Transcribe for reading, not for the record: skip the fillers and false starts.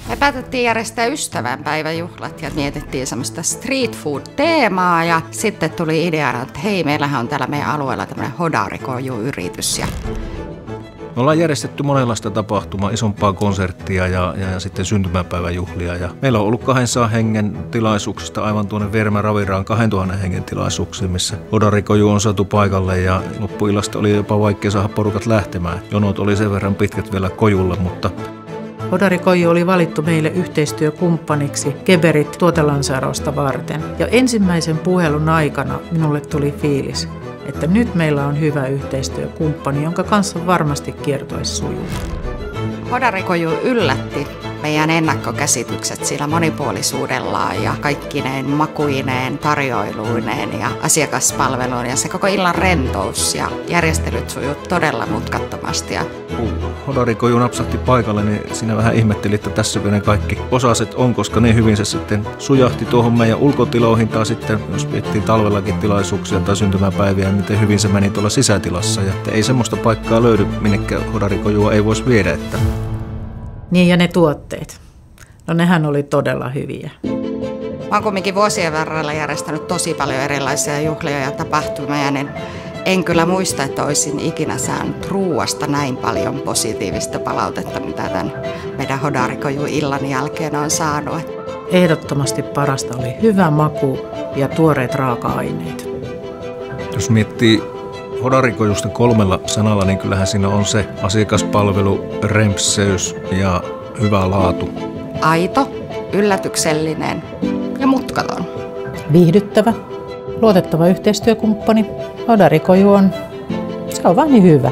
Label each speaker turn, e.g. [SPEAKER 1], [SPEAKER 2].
[SPEAKER 1] Me päätettiin järjestää ystävänpäiväjuhlat ja mietittiin semmoista street food-teemaa ja sitten tuli ideana, että hei, meillähän on täällä meidän alueella tämmöinen hodarikoju-yritys.
[SPEAKER 2] Me ollaan järjestetty monenlaista tapahtumaa, isompaa konserttia ja sitten syntymäpäiväjuhlia. Ja meillä on ollut 200 hengen tilaisuuksista aivan tuonne Vieremän Raviraan 2000 hengen tilaisuuksiin, missä hodarikoju on saatu paikalle ja loppuillasta oli jopa vaikea saada porukat lähtemään. Jonot oli sen verran pitkät vielä kojulla, mutta
[SPEAKER 3] Hodarikoju oli valittu meille yhteistyökumppaniksi Geberit tuotelanseerausta varten. Ja ensimmäisen puhelun aikana minulle tuli fiilis, että nyt meillä on hyvä yhteistyökumppani, jonka kanssa varmasti kiertue sujuu.
[SPEAKER 1] Hodarikoju yllätti meidän ennakkokäsitykset sillä monipuolisuudellaan ja kaikkineen makuineen, tarjoiluineen ja asiakaspalveluun ja se koko illan rentous ja järjestelyt sujuu todella mutkattomasti.
[SPEAKER 2] Kun hodarikoju napsahti paikalle, niin sinä vähän ihmettelit, että tässäkö ne kaikki osaset on, koska niin hyvin se sitten sujahti tuohon meidän ulkotiloihin tai sitten, jos miettii talvellakin tilaisuuksia tai syntymäpäiviä, miten hyvin se meni tuolla sisätilassa. Ja ei semmoista paikkaa löydy, minnekä hodarikojua ei voisi viedä.
[SPEAKER 3] Niin ja ne tuotteet. No nehän oli todella hyviä.
[SPEAKER 1] Mä oon kumminkin vuosien varrella järjestänyt tosi paljon erilaisia juhlia ja tapahtumia, niin en kyllä muista, että olisin ikinä saanut ruuasta näin paljon positiivista palautetta, mitä tämän meidän hodarikoju-illan jälkeen on saanut.
[SPEAKER 3] Ehdottomasti parasta oli hyvä maku ja tuoreet raaka-aineet.
[SPEAKER 2] Jos miettii hodarikojusta 3 sanalla, niin kyllähän siinä on se asiakaspalvelu, rempseys ja hyvä laatu.
[SPEAKER 1] Aito, yllätyksellinen ja mutkaton.
[SPEAKER 3] Viihdyttävä, luotettava yhteistyökumppani. Hodarikoju se on vaan niin hyvä.